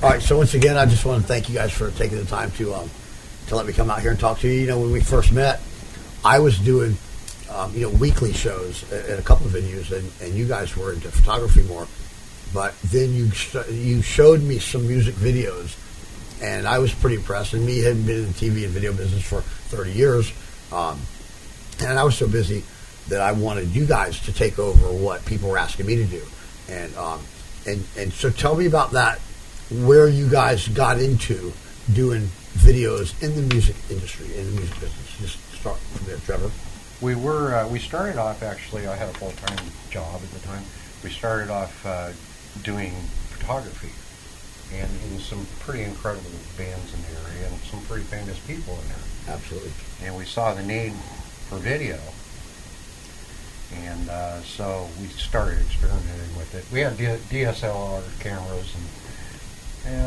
All right, so once again, I just want to thank you guys for taking the time to let me come out here and talk to you. You know, when we first met, I was doing weekly shows at a couple of venues, and you guys were into photography more. But then you showed me some music videos, and I was pretty impressed. And me having been in the TV and video business for 30 years, and I was so busy that I wanted you guys to take over what people were asking me to do. And so tell me about that, where you guys got into doing videos in the music industry, in the music business. Just start from there, Trevor. We started off, actually, I had a full-time job at the time. We started off doing photography, and it was some pretty incredible bands in the area and some pretty famous people in there. Absolutely. And we saw the need for video, and so we started experimenting with it. We had DSLR cameras, and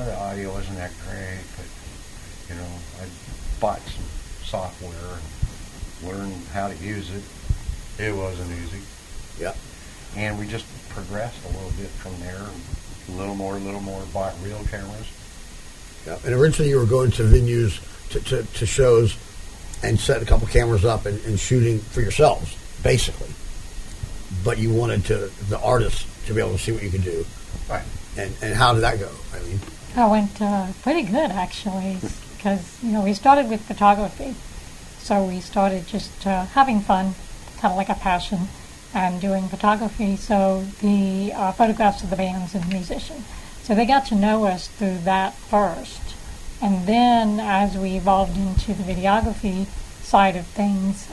the audio wasn't that great, but you know, I bought some software and learned how to use it. It wasn't easy. Yeah. And we just progressed a little bit from there, a little more, bought real cameras. Yeah. And originally you were going to venues, to shows, and setting a couple cameras up and shooting for yourselves, basically. But you wanted the artists to be able to see what you could do. Right. And how did that go, Eileen? It went pretty good, actually, because, we started with photography. So we started just having fun, kind of like a passion, and doing photography. So the photographs of the bands and musicians. So they got to know us through that first. And then as we evolved into the videography side of things,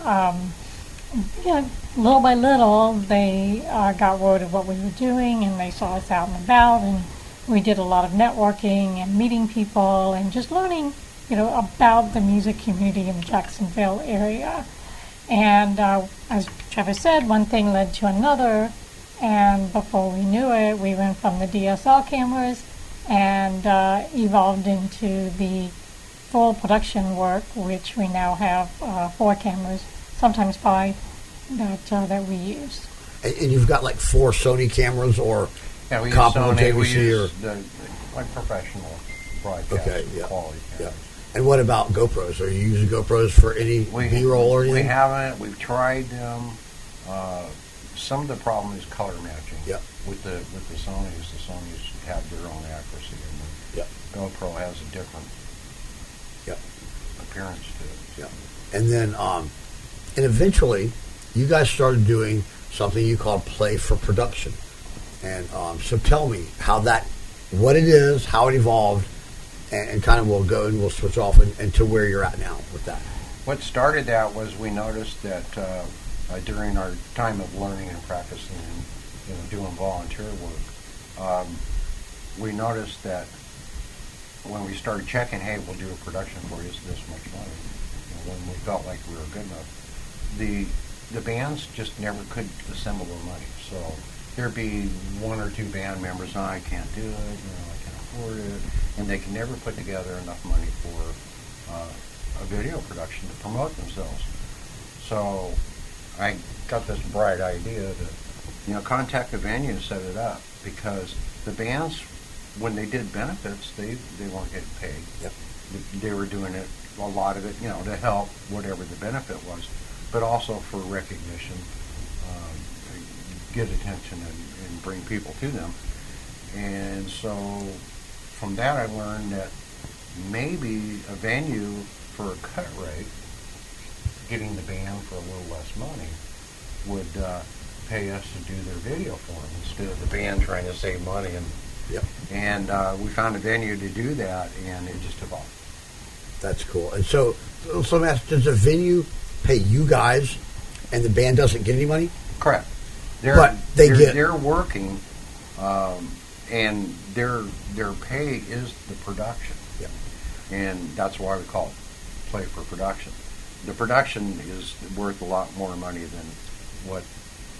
little by little, they got word of what we were doing, and they saw us out and about, and we did a lot of networking and meeting people and just learning, about the music community in the Jacksonville area. And as Trevor said, one thing led to another, and before we knew it, we went from the DSL cameras and evolved into the full production work, which we now have 4 cameras, sometimes 5, that we use. And you've got like 4 Sony cameras, or we Kaufmann, use Sony, we JVC, use or like professional broadcast quality cameras. Yeah. And what about GoPros? Are you using GoPros for any B-roll or anything? We haven't. We've tried them. Some of the problem is color matching. Yep. With the Sonys. The Sonys have their own accuracy, and the GoPro has a different appearance to it. Yeah. And then, and eventually, you guys started doing something you called Play for Production. And so tell me what it is, how it evolved, and kind of we'll go and we'll switch off and to where you're at now with that. What started that was we noticed that during our time of learning and practicing and doing volunteer work, we noticed that when we started checking, hey, we'll do a production for you, it's this much money. When we felt like we were good enough, the bands just never could assemble the money. So there'd be 1 or 2 band members, I can't do it, I can't afford it, and they can never put together enough money for a video production to promote themselves. So I got this bright idea to, contact the venue and set it up, because the bands, when they did benefits, they weren't getting paid. Yep. They were doing it, a lot of it, to help whatever the benefit was, but also for recognition, get attention and bring people to them. And so from that I learned that maybe a venue for a cut rate, getting the band for a little less money, would pay us to do their video for them instead of the band trying to save money. And we found a venue to do that, and it just evolved. That's cool. And so let me ask, does the venue pay you guys and the band doesn't get any money? Correct. They're working, and their pay is the production. Yeah. And that's why we call it Play for Production. The production is worth a lot more money than what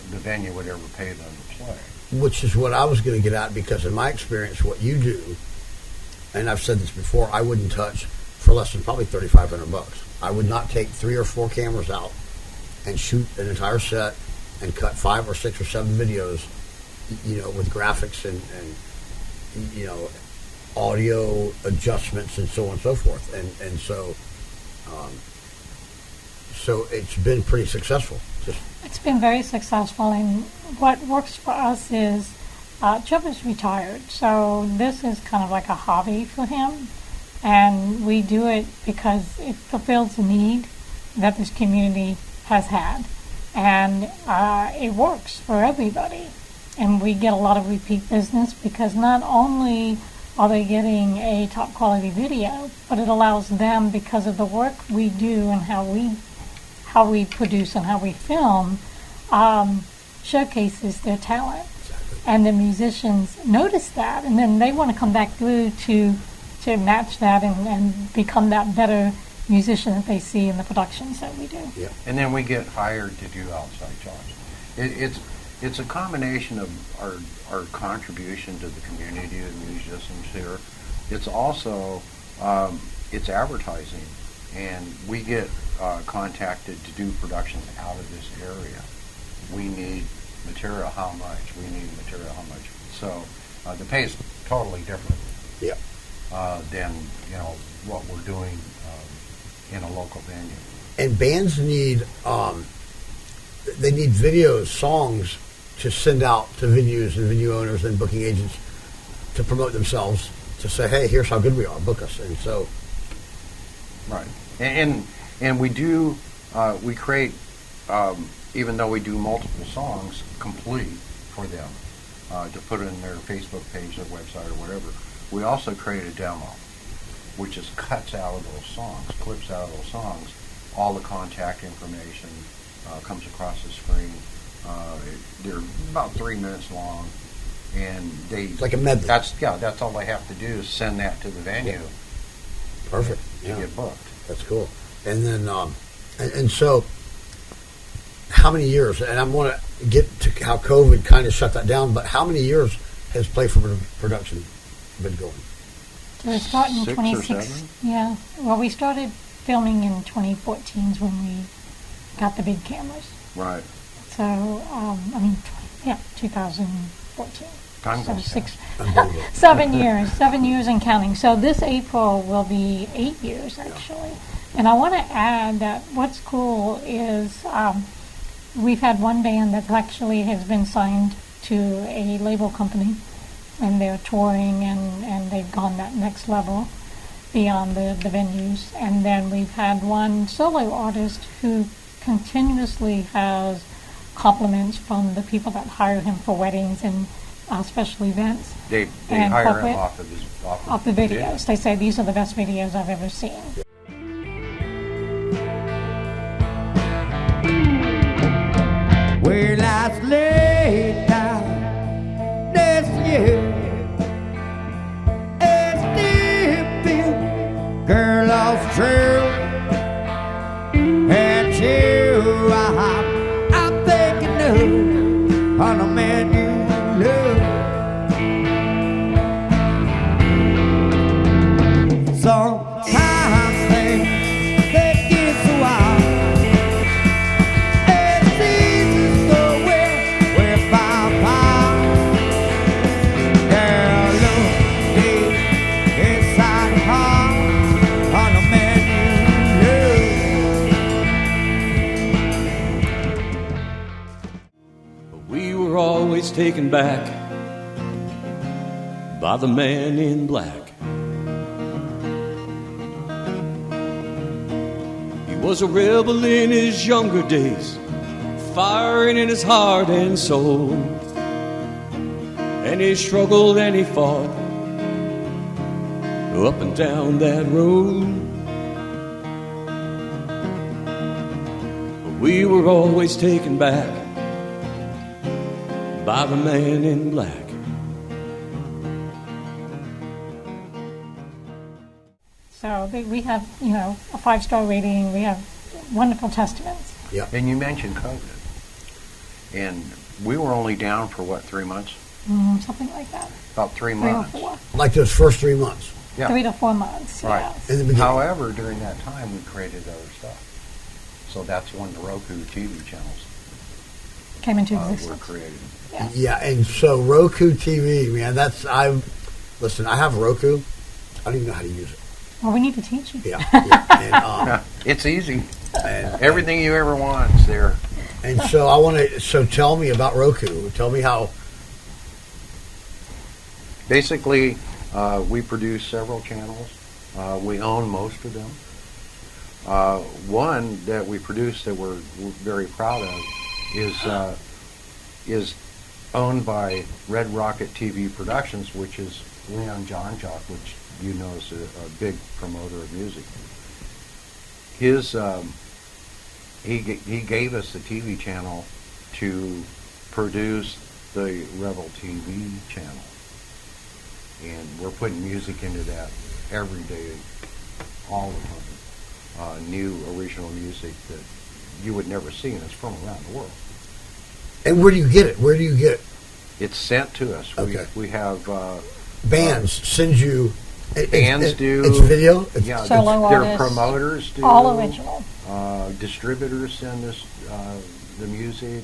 the venue would ever pay them to play. Which is what I was going to get at, because in my experience, what you do, and I've said this before, I wouldn't touch for less than probably $3,500. I would not take 3 or 4 cameras out and shoot an entire set and cut 5 or 6 or 7 videos, with graphics and audio adjustments and so on and so forth. And so, so it's been pretty successful. It's been very successful, and what works for us is Trevor's retired, so this is kind of like a hobby for him, and we do it because it fulfills the need that this community has had, and it works for everybody, and we get a lot of repeat business because not only are they getting a top quality video, but it allows them, because of the work we do and how we produce and how we film, showcases their talent. Exactly. And the musicians notice that, and then they want to come back through to match that and become that better musician that they see in the productions that we do. Yeah. And then we get hired to do outside jobs. It's a combination of our contribution to the community of musicians here. It's also it's advertising, and we get contacted to do productions out of this area. We need material, how much? We need material, how much? So the pay is totally different Yeah. than what we're doing in a local venue. And bands need they need videos, songs to send out to venues and venue owners and booking agents to promote themselves, to say, hey, here's how good we are, book us. And so, right, and we do we create even though we do multiple songs complete for them to put in their Facebook page, their website, or whatever. We also create a demo, which just cuts out of those songs, clips out of those songs, all the contact information comes across the screen. They're about 3 minutes long, and it's like a medley. That's all they have to do is send that to the venue. Yeah. Perfect. To Yeah. get booked. That's cool. And then, and so, how many years? And I'm going to get to how COVID kind of shut that down. But how many years has Play for Production been going? So we started in 6 or 26. 7? Yeah. Well, we started filming in 2014 is when we got the big cameras. Right. So, 2014. Time So goes 6, Unbelievable. 7 years and counting. So this April will be 8 years actually. And I want to add that what's cool is we've had one band that actually has been signed to a label company, and they're touring and they've gone that next level beyond the venues. And then we've had one solo artist who continuously has compliments from the people that hire him for weddings and special events. They and hire corporate, him off the videos. They say these are the best videos I've ever seen. Well, I laid down this year and still feel girl lost true. And you, I'm thinking of on a man you love. Sometimes things they get so wild. Always taken back by the man in black. He was a rebel in his younger days, firing in his heart and soul. And he struggled and he fought up and down that road. But we were always taken back by the man in black. So we have, a 5-star rating. We have wonderful testaments. Yeah. And you mentioned COVID, and we were only down for what, 3 months? Something like that. About 3 3 or months. 4. Like those first 3 months. Yeah. 3 to 4 months. Right. Yes. In the beginning. However, during that time, we created other stuff. So that's when the Roku TV channels Came into were existence. created. Yeah. Yeah, and so Roku TV, man, Listen, I have Roku. I don't even know how to use it. Well, we need to teach you. Yeah. And, It's easy. and Everything you ever want is there. And so I want to. So tell me about Roku. Tell me how. Basically, we produce several channels. We own most of them. One that we produce that we're very proud of is owned by Red Rocket TV Productions, which is Leon John Jock, which you know is a big promoter of music. He gave us the TV channel to produce the Rebel TV channel, and we're putting music into that every day, all the time. New original music that you would never see, and it's from around the world. And where do you get it? Where do you get it? It's sent to us. Okay. We have Bands send you. bands do. It's video. Yeah, Solo their artists. promoters do. All original. Distributors send us the music.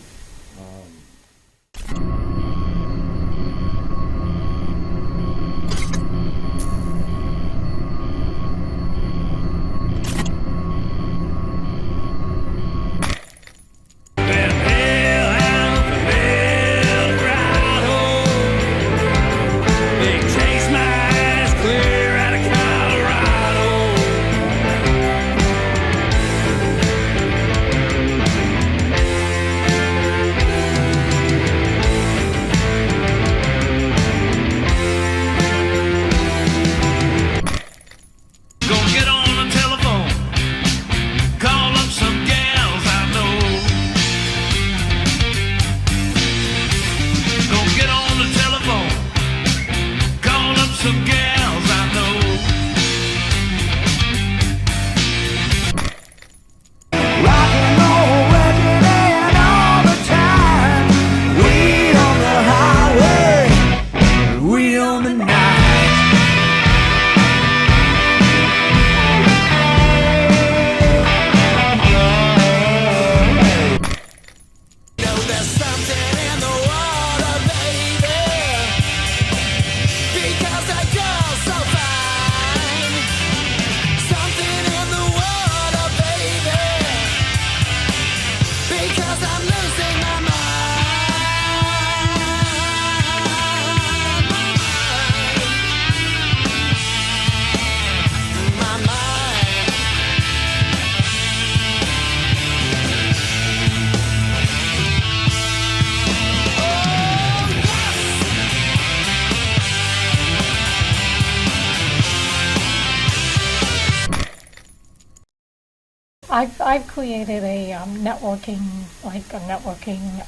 I've created a networking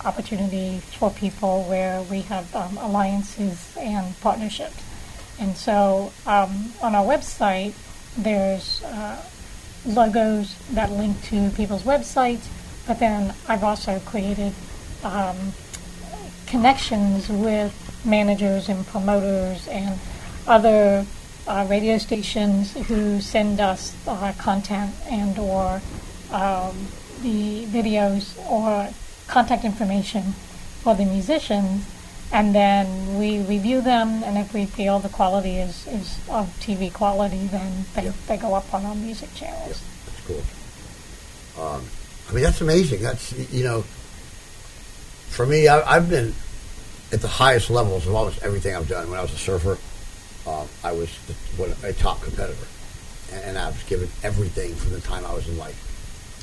opportunity for people where we have alliances and partnerships. And so on our website, there's logos that link to people's websites, but then I've also created connections with managers and promoters and other radio stations who send us content and or the videos or contact information for the musicians, and then we review them, and if we feel the quality is of TV quality, then they go up on our music channels. Yep, that's cool. I mean, that's amazing. That's, for me, I've been at the highest levels of almost everything I've done. When I was a surfer, I was a top competitor, and I was given everything from the time I was in like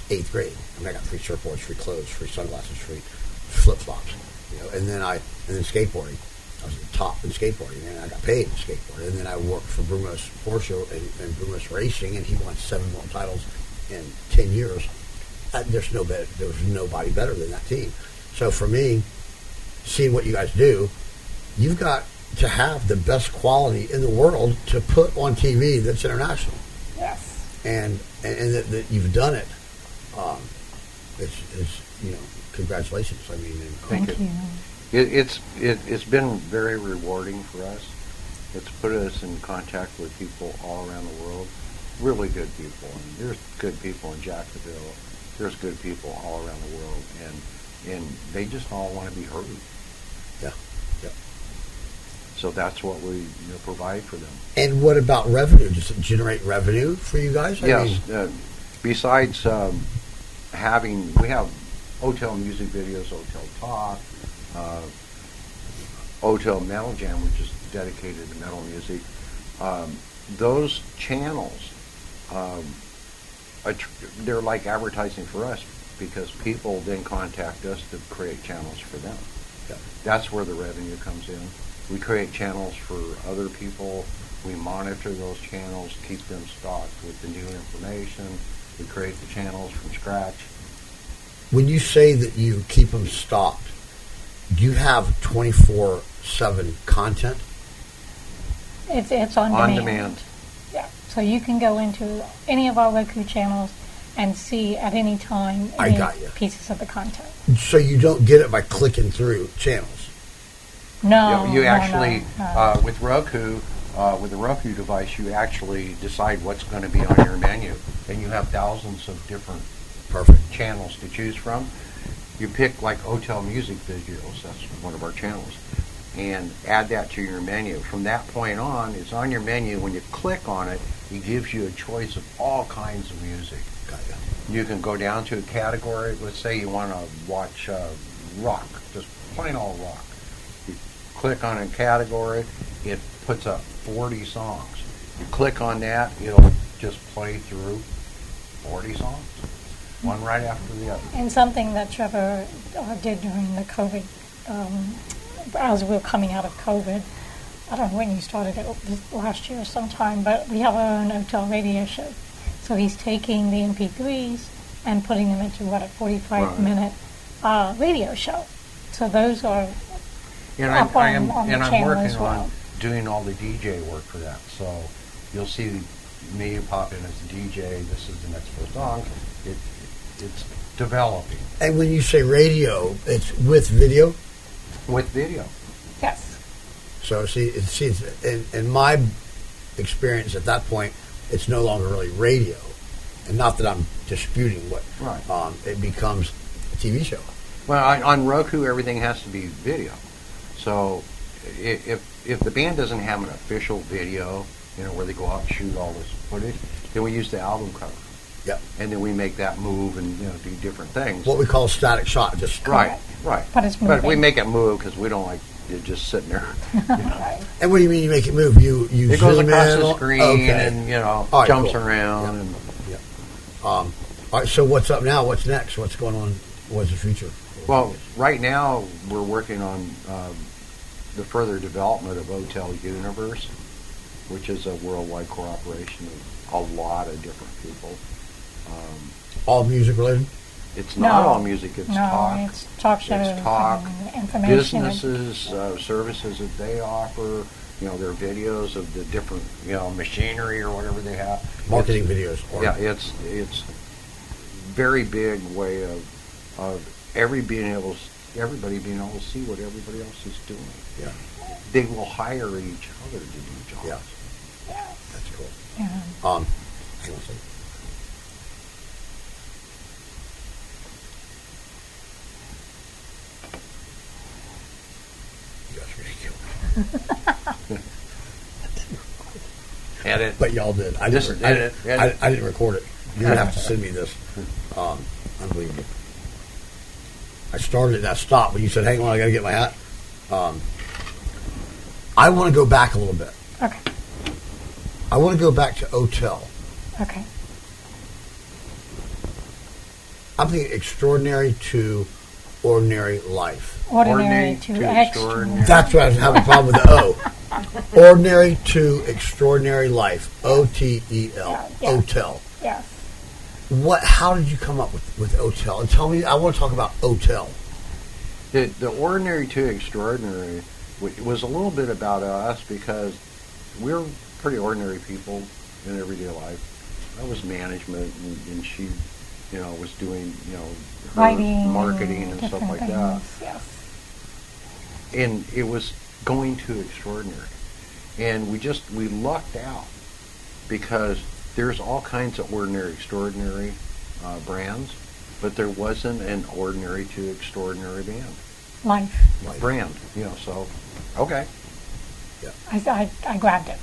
8th grade. I mean, I got free surfboards, free clothes, free sunglasses, free flip-flops, and then skateboarding. I was at the top in skateboarding, and I got paid in skateboarding. And then I worked for Brumos Porsche and Brumos Racing, and he won 7 world titles in 10 years. There was nobody better than that team. So for me, seeing what you guys do, you've got to have the best quality in the world to put on TV that's international. Yes. And that you've done it. It's congratulations. I mean, Thank you. It's been very rewarding for us. It's put us in contact with people all around the world, really good people. And there's good people in Jacksonville. There's good people all around the world, and they just all want to be heard. Yeah. So that's what we provide for them. And what about revenue? Does it generate revenue for you guys? Yes. Besides we have OTEL music videos, OTEL Talk, OTEL MetalJam, which is dedicated to metal music. Those channels, they're like advertising for us because people then contact us to create channels for them. Yeah. That's where the revenue comes in. We create channels for other people. We monitor those channels, keep them stocked with the new information. We create the channels from scratch. When you say that you keep them stocked, do you have 24/7 content? It's on On demand. demand. Yeah. So you can go into any of our Roku channels and see at any time I any got you. pieces of the content. So you don't get it by clicking through channels. No, You no, actually, no. with Roku, with the Roku device, you actually decide what's going to be on your menu. And you have thousands of different Perfect. channels to choose from. You pick like OTEL Music Videos, that's one of our channels, and add that to your menu. From that point on, it's on your menu. When you click on it, it gives you a choice of all kinds of music. Got you. You can go down to a category. Let's say you want to watch rock, just plain old rock. You click on a category, it puts up 40 songs. You click on that, it'll just play through 40 songs, one right after the other. And something that Trevor did during the COVID, as we were coming out of COVID, I don't know when you started it, this last year sometime, but we have our own OTEL radio show. So he's taking the MP3s and putting them into a 45-minute radio show. So those are And up I'm on the channel working as well. on doing all the DJ work for that. So you'll see me pop in as a DJ. This is the next first song. It's developing And when you say radio, it's with video. with video. Yes. So in my experience at that point, it's no longer really radio, and not that I'm disputing what. Right. It becomes a TV show. Well, on Roku, everything has to be video. So if the band doesn't have an official video, where they go out and shoot all this footage, then we use the album cover. Yep. And then we make that move and do different things. What we call a static shot, just Right. But it's But we moving. make it move because we don't like it just sitting there. And what do you mean you make it move? You It goes zoom across in the on- screen okay. and All right, jumps cool. around. And All right. So what's up now? What's next? What's going on? What's the future? well, right now we're working on the further development of OTEL Universe, which is a worldwide cooperation of a lot of different people. All music related. It's not No. all music; it's No, talk. it's talk shows It's talk. and information. Businesses, services that they offer. Their videos of the different, machinery or whatever they have. Marketing videos. Yeah, it's very big way of everybody being able to see what everybody else is doing. Yeah. They will hire each other to do jobs. Yeah. Yes. That's cool. Yeah. Hang on a second. You guys are gonna kill me. Edit. But y'all did. I Just didn't. edit. I didn't record it. You're gonna have to send me this. Unbelievable. I started and I stopped when you said, "Hang on, I got to get my hat." I want to go back a little bit. Okay. I want to go back to OTEL. Okay. I'm thinking extraordinary to ordinary life. Ordinary to extraordinary. extraordinary. That's why I was having a problem with the O. Ordinary to extraordinary life. OTEL. Yeah. OTEL. Yes. How did you come up with OTEL? And tell me, I want to talk about OTEL. The ordinary to extraordinary was a little bit about us because we're pretty ordinary people in everyday life. I was management, and she, was doing, her Writing. marketing and stuff different like things. that. Yes. And it was going to extraordinary. And we lucked out because there's all kinds of ordinary, extraordinary brands, but there wasn't an ordinary to extraordinary Life. brand. So, okay. Yeah. I grabbed it.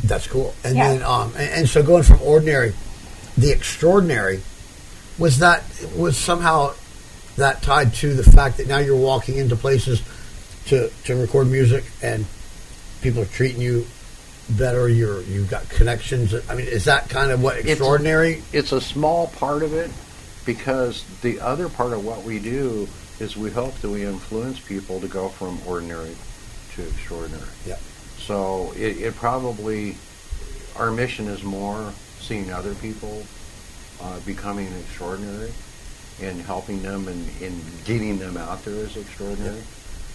That's cool. And Yeah. then, and so going from ordinary, the extraordinary, was somehow that tied to the fact that now you're walking into places to record music and people are treating you better. You've got connections. I mean, is that kind of what extraordinary? It's a small part of it, because the other part of what we do is we hope that we influence people to go from ordinary to extraordinary. Yeah. So it probably, our mission is more seeing other people becoming extraordinary and helping them and getting them out there as extraordinary,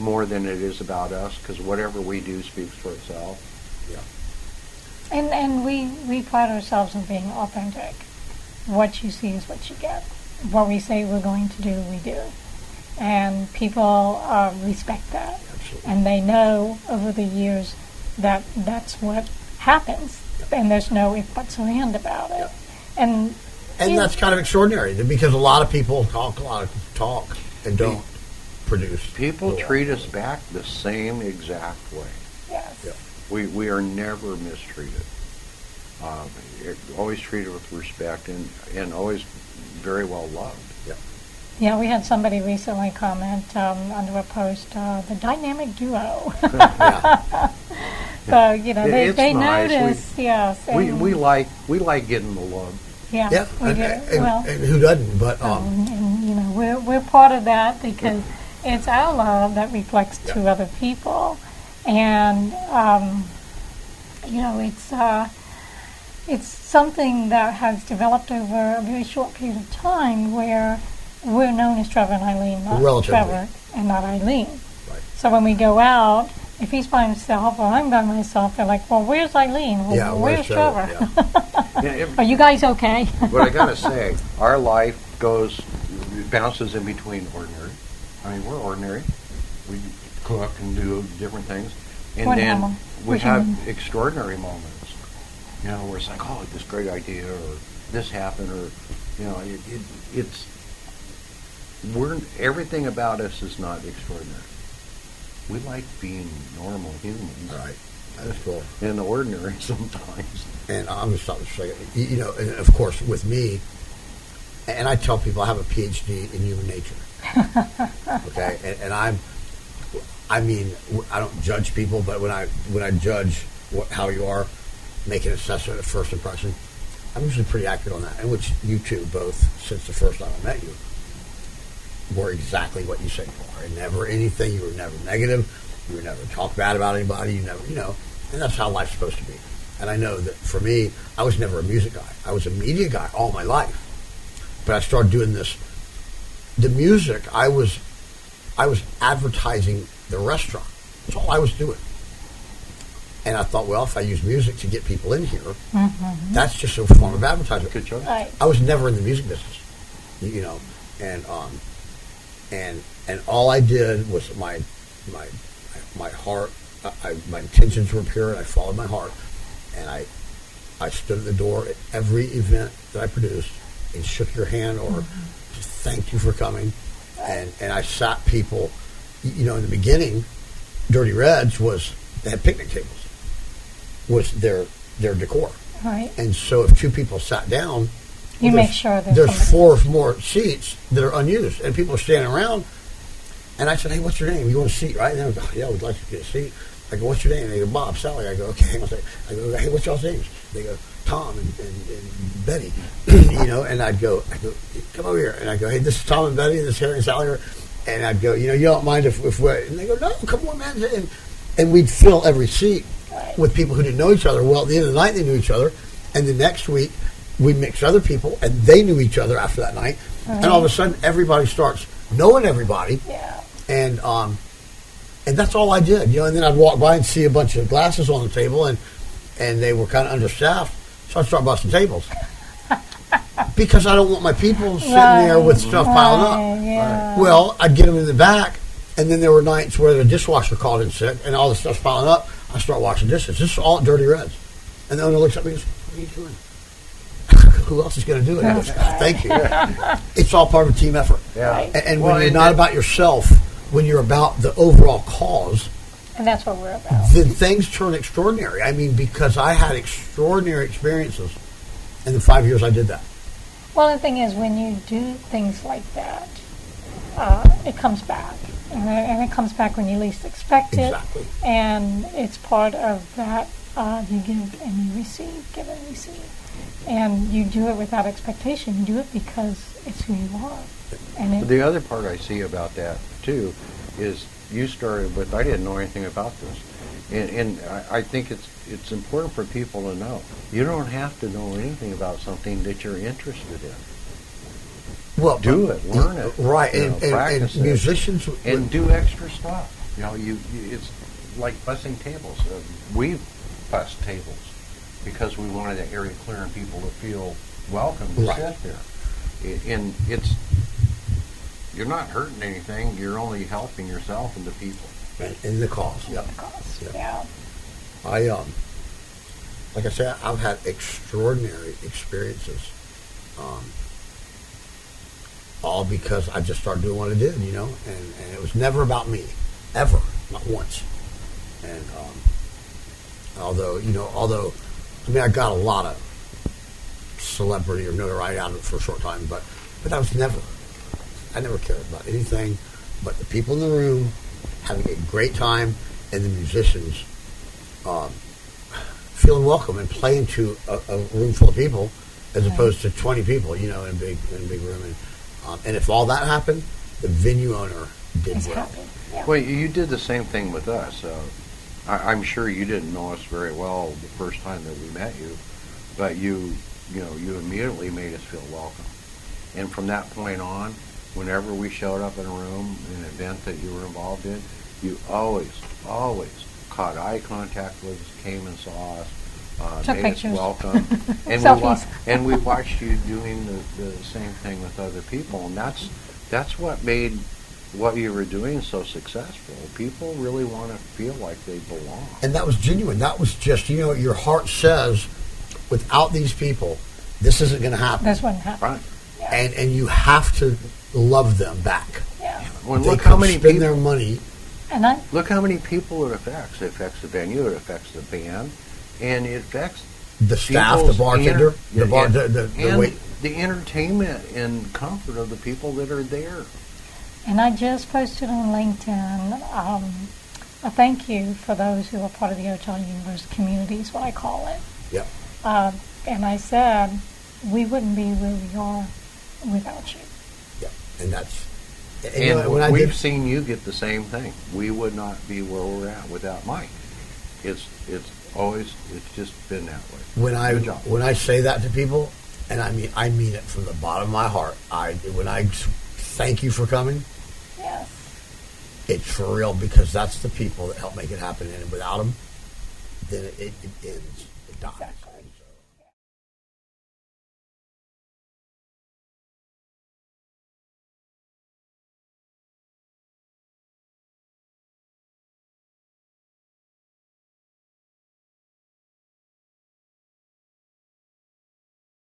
more than it is about us, because whatever we do speaks for itself. Yeah. And we pride ourselves on being authentic. What you see is what you get. What we say we're going to do, we do. And people respect that. Absolutely. And they know over the years that that's what happens. And there's no if, buts, or and about it. And that's kind of extraordinary, because a lot of people talk and don't produce. People treat us back the same exact way. yes. Yeah. We are never mistreated. Always treated with respect and always very well loved. Yeah, we had somebody recently comment under a post, the dynamic duo. Yeah. So, you know, It's they nice. notice, yes. And We like getting the love. yeah, Yeah. we do. And who doesn't? But and, you know, we're part of that because it's our love that reflects to other people. And, you know, it's something that has developed over a very short period of time where we're known as Trevor and Eileen, not Relatively. Trevor and not Eileen. Right. So when we go out, if he's by himself or I'm by myself, they're like, well, where's Eileen? Well, yeah, where's Trevor? Yeah. Are you guys okay? But I gotta say, our life bounces in between ordinary. I mean, we're ordinary. We cook and do different things, and We're then normal. we We're have human. extraordinary moments. You know, where it's like, oh, this great idea, or this happened, or you know, everything about us is not extraordinary. We like being normal humans. Right. That's cool. In the ordinary sometimes. And I'm going to stop this for a second. You know, and of course, with me, and I tell people I have a PhD in human nature. Okay? And I mean, I don't judge people, but when I judge how you are, make an assessment at first impression, I'm usually pretty accurate on that. And which you two both, since the first time I met you, were exactly what you said you are. And never anything. You were never negative. You would never talk bad about anybody. You never, you know, and that's how life's supposed to be. And I know that for me, I was never a music guy. I was a media guy all my life. But I started doing this. The music, I was advertising the restaurant. That's all I was doing. And I thought, well, if I use music to get people in here, that's just a form of advertising. Good choice. Right. I was never in the music business, you know, and all I did was my heart. My intentions were pure, and I followed my heart. And I stood at the door at every event that I produced and shook your hand or just thanked you for coming. And I sat people, you know, in the beginning, Dirty Reds they had picnic tables, was their decor. Right. And so if two people sat down, You make sure there's somebody- 4 more seats that are unused, and people are standing around. And I said, "Hey, what's your name? You want a seat, right?" And they go, "Yeah, we'd like to get a seat." I go, "What's your name?" And they go, "Bob, Sally." I go, "Okay, hang on a second." I go, "Hey, what's y'all's names?" They go, "Tom and Betty." You know, and I'd go, "Come over here." And I go, "Hey, this is Tom and Betty, and this is Harry and Sally." And I'd go, "You know, you don't mind if we?" And they go, "No, come on, man." And we'd fill every seat with people who didn't know each other. Well, at the end of the night, they knew each other. And the next week, we'd mix other people, and they knew each other after that night. And all of a sudden, everybody starts knowing everybody. Yeah. And that's all I did, you know. And then I'd walk by and see a bunch of glasses on the table, and they were kind of understaffed, so I'd start busting tables because I don't want my people sitting there with stuff piling up. Yeah. Well, I'd get them in the back, and then there were nights where the dishwasher called in sick, and all the stuff's piling up. I start washing dishes. This is all Dirty Reds, and the owner looks at me and goes, "What are you doing?" Who else is going to do it? I goes, "Thank you." It's all part of a team effort. Yeah. Right. And when you're not about yourself, when you're about the overall cause, And that's what we're about. then things turn extraordinary. I mean, because I had extraordinary experiences in the 5 years I did that. Well, the thing is, when you do things like that, it comes back. And it comes back when you least expect it. Exactly. And it's part of that you give and you receive, give and receive. And you do it without expectation. You do it because it's who you are. And The other part I see about that, too, is you started with, I didn't know anything about this. And I think it's important for people to know. You don't have to know anything about something that you're interested in. Well, Do it, learn it, right? and practice and musicians and do extra stuff. You know, it's like bussing tables. We bus tables because we wanted the area clear and people to feel welcome to sit there. And you're not hurting anything. You're only helping yourself and the people. and the cause. Yeah. yeah. I like I said, I've had extraordinary experiences. All because I just started doing what I did, and it was never about me, ever, not once. And although I got a lot of celebrity or notoriety out of it for a short time, but I never cared about anything but the people in the room having a great time and the musicians feeling welcome and playing to a room full of people as opposed to 20 people, in a big room. And if all that happened, the venue owner did It's well. happy. Yeah. Well, you did the same thing with us. I'm sure you didn't know us very well the first time that we met you, but you immediately made us feel welcome. And from that point on, whenever we showed up in a room, an event that you were involved in, you always caught eye contact with us, came and saw us, Took made pictures. us welcome, and we watched you doing the same thing with other people, and that's what made what you were doing so successful. People really want to feel like they belong. And that was genuine. That was just, your heart says, without these people, this isn't going to happen. This wouldn't happen. Right. Yeah. And you have to love them back. Yeah. Well, They look how could many spend people. their money. And I, Look how many people it affects. It affects the venue. It affects the band, and it affects The staff, the people's bartender, the and wait. the entertainment and comfort of the people that are there. and I just posted on LinkedIn a thank you for those who are part of the OTEL Universe community is what I call it. Yeah. And I said, we wouldn't be where we are without you. Yeah. And that's. And when I we've did, seen you get the same thing. We would not be where we're at without Mike. It's just been that way. Good job. when I say that to people, and I mean it from the bottom of my heart. When I thank you for coming, Yes. it's for real because that's the people that help make it happen. And without them, then it ends. It dies. Exactly.